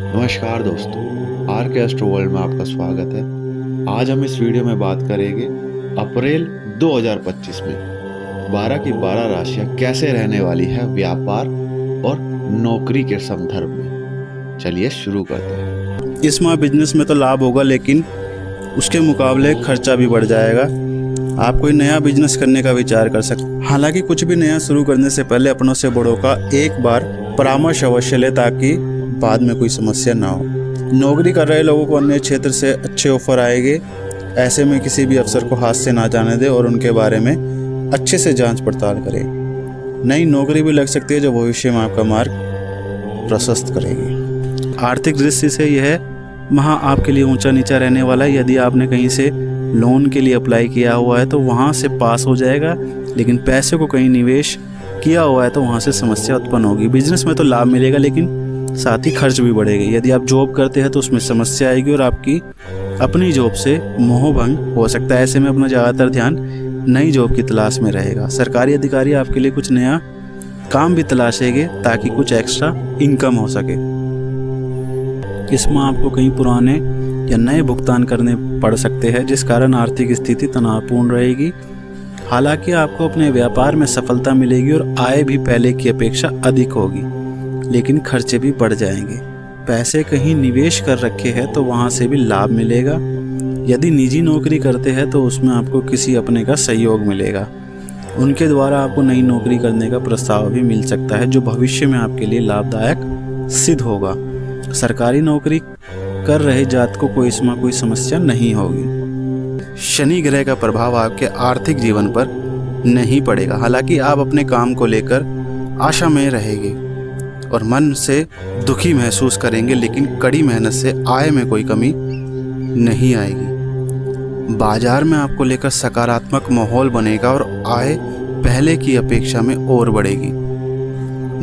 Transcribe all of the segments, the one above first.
नमस्कार दोस्तों, आर के एस्ट्रो वर्ल्ड में आपका स्वागत है। आज हम इस वीडियो में बात करेंगे अप्रैल 2025 में 12 की 12 राशियां कैसे रहने वाली है व्यापार और नौकरी के संदर्भ में। चलिए शुरू करते हैं। इस माह बिजनेस में तो लाभ होगा, लेकिन उसके मुकाबले खर्चा भी बढ़ जाएगा। आप कोई नया बिजनेस करने का विचार कर सकते हैं। हालांकि कुछ भी नया शुरू करने से पहले अपनों से बड़ों का एक बार परामर्श अवश्य ले, ताकि बाद में कोई समस्या ना हो। नौकरी कर रहे लोगों को अन्य क्षेत्र से अच्छे ऑफर आएंगे। ऐसे में किसी भी अफसर को हाथ से ना जाने दें और उनके बारे में अच्छे से जांच पड़ताल करें। नई नौकरी भी लग सकती है जो भविष्य में आपका मार्ग प्रशस्त करेगी। आर्थिक दृष्टि से यह माह आपके लिए ऊंचा नीचा रहने वाला है। यदि आपने कहीं से लोन के लिए अप्लाई किया हुआ है तो वहां से पास हो जाएगा, लेकिन पैसे को कहीं निवेश किया हुआ है तो वहां से समस्या उत्पन्न होगी। बिजनेस में तो लाभ मिलेगा, लेकिन साथ ही खर्च भी बढ़ेगा। यदि आप जॉब करते हैं तो उसमें समस्या आएगी और आपकी अपनी जॉब से मोहभंग हो सकता है। ऐसे में अपना ज़्यादातर ध्यान नई जॉब की तलाश में रहेगा। सरकारी अधिकारी आपके लिए कुछ नया काम भी तलाशेंगे ताकि कुछ एक्स्ट्रा इनकम हो सके। इसमें आपको कहीं पुराने या नए भुगतान करने पड़ सकते हैं, जिस कारण आर्थिक स्थिति तनावपूर्ण रहेगी। हालांकि आपको अपने व्यापार में सफलता मिलेगी और आय भी पहले की अपेक्षा अधिक होगी, लेकिन खर्चे भी बढ़ जाएंगे। पैसे कहीं निवेश कर रखे हैं तो वहां से भी लाभ मिलेगा। यदि निजी नौकरी करते हैं तो उसमें आपको किसी अपने का सहयोग मिलेगा। उनके द्वारा आपको नई नौकरी करने का प्रस्ताव भी मिल सकता है, जो भविष्य में आपके लिए लाभदायक सिद्ध होगा। सरकारी नौकरी कर रहे जातकों को इसमें कोई समस्या नहीं होगी। शनि ग्रह का प्रभाव आपके आर्थिक जीवन पर नहीं पड़ेगा। हालांकि आप अपने काम को लेकर आशा में रहेंगे और मन से दुखी महसूस करेंगे, लेकिन कड़ी मेहनत से आय में कोई कमी नहीं आएगी। बाजार में आपको लेकर सकारात्मक माहौल बनेगा और आय पहले की अपेक्षा में और बढ़ेगी।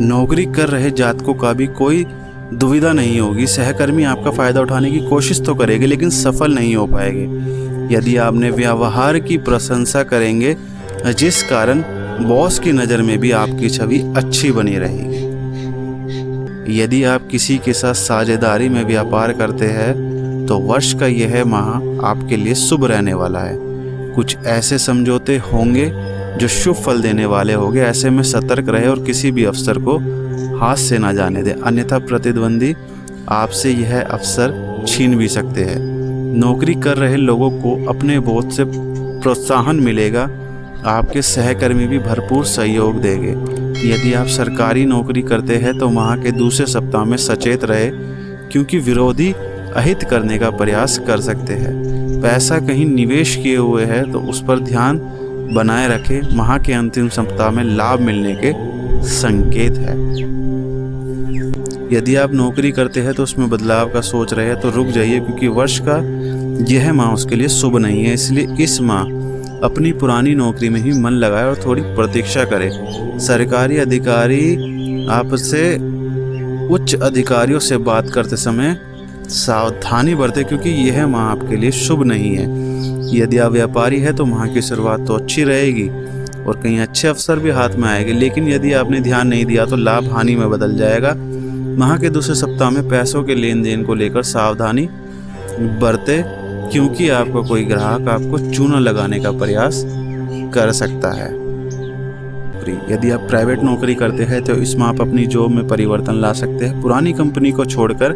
नौकरी कर रहे जातकों का भी कोई दुविधा नहीं होगी। सहकर्मी आपका फायदा उठाने की कोशिश तो करेंगे, लेकिन सफल नहीं हो पाएंगे। यदि आपने व्यवहार की प्रशंसा करेंगे, जिस कारण बॉस की नज़र में भी आपकी छवि अच्छी बनी रहेगी। यदि आप किसी के साथ साझेदारी में व्यापार करते हैं तो वर्ष का यह माह आपके लिए शुभ रहने वाला है। कुछ ऐसे समझौते होंगे जो शुभ फल देने वाले होंगे। ऐसे में सतर्क रहे और किसी भी अवसर को हाथ से ना जाने दें, अन्यथा प्रतिद्वंदी आपसे यह अवसर छीन भी सकते हैं। नौकरी कर रहे लोगों को अपने बोझ से प्रोत्साहन मिलेगा। आपके सहकर्मी भी भरपूर सहयोग देंगे। यदि आप सरकारी नौकरी करते हैं तो माह के दूसरे सप्ताह में सचेत रहे, क्योंकि विरोधी अहित करने का प्रयास कर सकते हैं। पैसा कहीं निवेश किए हुए हैं तो उस पर ध्यान बनाए रखें। माह के अंतिम सप्ताह में लाभ मिलने के संकेत है। यदि आप नौकरी करते हैं तो उसमें बदलाव का सोच रहे हैं तो रुक जाइए, क्योंकि वर्ष का यह माह उसके लिए शुभ नहीं है। इसलिए इस माह अपनी पुरानी नौकरी में ही मन लगाए और थोड़ी प्रतीक्षा करें। सरकारी अधिकारी आपसे उच्च अधिकारियों से बात करते समय सावधानी बरतें, क्योंकि यह माह आपके लिए शुभ नहीं है। यदि आप व्यापारी है तो माह की शुरुआत तो अच्छी रहेगी और कहीं अच्छे अवसर भी हाथ में आएंगे, लेकिन यदि आपने ध्यान नहीं दिया तो लाभ हानि में बदल जाएगा। माह के दूसरे सप्ताह में पैसों के लेन देन को लेकर सावधानी बरते, क्योंकि आपका कोई ग्राहक आपको चूना लगाने का प्रयास कर सकता है। यदि आप प्राइवेट नौकरी करते हैं तो इसमें आप अपनी जॉब में परिवर्तन ला सकते हैं। पुरानी कंपनी को छोड़कर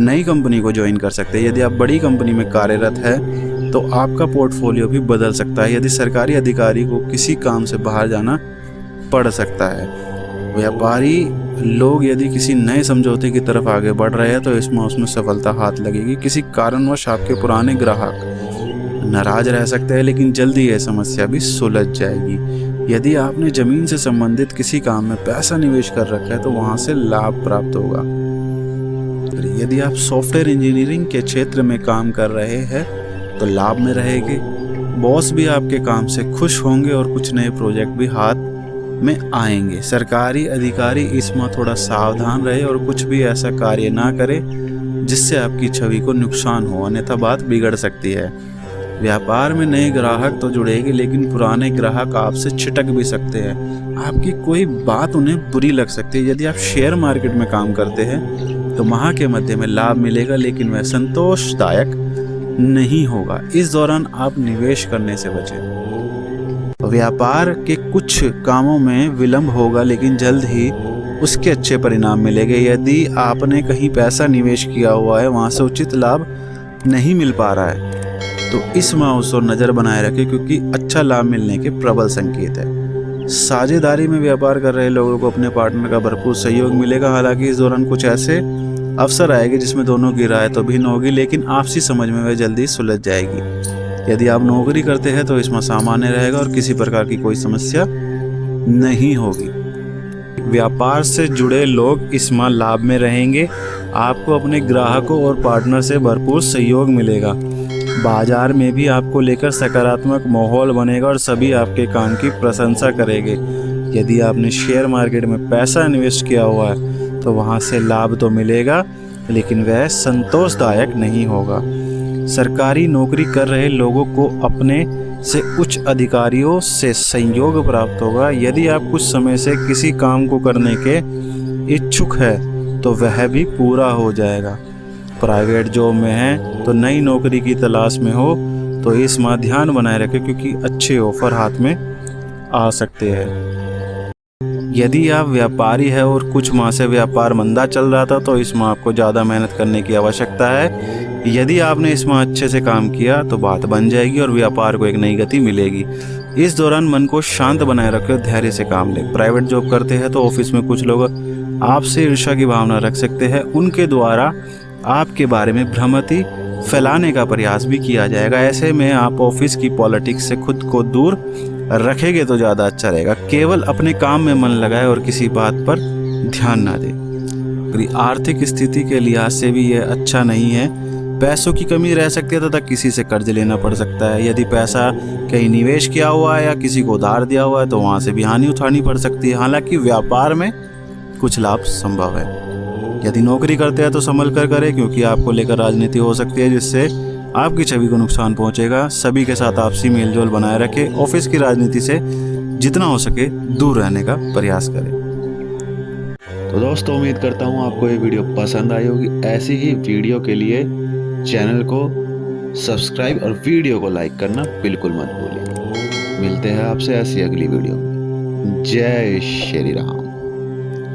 नई कंपनी को ज्वाइन कर सकते हैं। यदि आप बड़ी कंपनी में कार्यरत है तो आपका पोर्टफोलियो भी बदल सकता है। यदि सरकारी अधिकारी को किसी काम से बाहर जाना पड़ सकता है। व्यापारी लोग यदि किसी नए समझौते की तरफ आगे बढ़ रहे हैं तो उसमें सफलता हाथ लगेगी। किसी कारणवश आपके पुराने ग्राहक नाराज रह सकते हैं, लेकिन जल्दी यह समस्या भी सुलझ जाएगी। यदि आपने जमीन से संबंधित किसी काम में पैसा निवेश कर रखा है तो वहां से लाभ प्राप्त होगा। यदि आप सॉफ्टवेयर इंजीनियरिंग के क्षेत्र में काम कर रहे हैं तो लाभ में रहेंगे। बॉस भी आपके काम से खुश होंगे और कुछ नए प्रोजेक्ट भी हाथ में आएंगे। सरकारी अधिकारी इस माह थोड़ा सावधान रहे और कुछ भी ऐसा कार्य ना करे जिससे आपकी छवि को नुकसान हो, अन्यथा बात बिगड़ सकती है। व्यापार में नए ग्राहक तो जुड़ेंगे, लेकिन पुराने ग्राहक आपसे छिटक भी सकते हैं। आपकी कोई बात उन्हें बुरी लग सकती है। यदि आप शेयर मार्केट में काम करते हैं तो माह के मध्य में लाभ मिलेगा, लेकिन वह संतोषदायक नहीं होगा। इस दौरान आप निवेश करने से बचें। व्यापार के कुछ कामों में विलंब होगा, लेकिन जल्द ही उसके अच्छे परिणाम मिलेंगे। यदि आपने कहीं पैसा निवेश किया हुआ है, वहाँ से उचित लाभ नहीं मिल पा रहा है, तो इस माह उस ओर नज़र बनाए रखें, क्योंकि अच्छा लाभ मिलने के प्रबल संकेत है। साझेदारी में व्यापार कर रहे लोगों को अपने पार्टनर का भरपूर सहयोग मिलेगा। हालांकि इस दौरान कुछ ऐसे अवसर आएंगे जिसमें दोनों की राय तो भिन्न होगी, लेकिन आपसी समझ में वह जल्दी सुलझ जाएगी। यदि आप नौकरी करते हैं तो इस माह सामान्य रहेगा और किसी प्रकार की कोई समस्या नहीं होगी। व्यापार से जुड़े लोग इस माह लाभ में रहेंगे। आपको अपने ग्राहकों और पार्टनर से भरपूर सहयोग मिलेगा। बाजार में भी आपको लेकर सकारात्मक माहौल बनेगा और सभी आपके काम की प्रशंसा करेंगे। यदि आपने शेयर मार्केट में पैसा इन्वेस्ट किया हुआ है तो वहां से लाभ तो मिलेगा, लेकिन वह संतोषदायक नहीं होगा। सरकारी नौकरी कर रहे लोगों को अपने से उच्च अधिकारियों से सहयोग प्राप्त होगा। यदि आप कुछ समय से किसी काम को करने के इच्छुक है तो वह भी पूरा हो जाएगा। प्राइवेट जॉब में है तो नई नौकरी की तलाश में हो तो इस माह ध्यान बनाए रखें, क्योंकि अच्छे ऑफर हाथ में आ सकते हैं। यदि आप व्यापारी है और कुछ माह से व्यापार मंदा चल रहा था तो इस माह आपको ज़्यादा मेहनत करने की आवश्यकता है। यदि आपने इस माह अच्छे से काम किया तो बात बन जाएगी और व्यापार को एक नई गति मिलेगी। इस दौरान मन को शांत बनाए रखें, धैर्य से काम लें। प्राइवेट जॉब करते हैं तो ऑफिस में कुछ लोग आपसे ईर्ष्या की भावना रख सकते हैं। उनके द्वारा आपके बारे में भ्रमति फैलाने का प्रयास भी किया जाएगा। ऐसे में आप ऑफिस की पॉलिटिक्स से खुद को दूर रखेंगे तो ज़्यादा अच्छा रहेगा। केवल अपने काम में मन लगाए और किसी बात पर ध्यान ना दें। आर्थिक स्थिति के लिहाज से भी यह अच्छा नहीं है। पैसों की कमी रह सकती है तथा किसी से कर्ज लेना पड़ सकता है। यदि पैसा कहीं निवेश किया हुआ है या किसी को उधार दिया हुआ है तो वहाँ से भी हानि उठानी पड़ सकती है। हालांकि व्यापार में कुछ लाभ संभव है। यदि नौकरी करते हैं तो संभल कर करें, क्योंकि आपको लेकर राजनीति हो सकती है जिससे आपकी छवि को नुकसान पहुंचेगा। सभी के साथ आपसी मेलजोल बनाए रखें। ऑफिस की राजनीति से जितना हो सके दूर रहने का प्रयास करें। तो दोस्तों, उम्मीद करता हूँ आपको ये वीडियो पसंद आई होगी। ऐसी ही वीडियो के लिए चैनल को सब्सक्राइब और वीडियो को लाइक करना बिल्कुल मत भूलिए। मिलते हैं आपसे ऐसी अगली वीडियो में। जय श्री राम।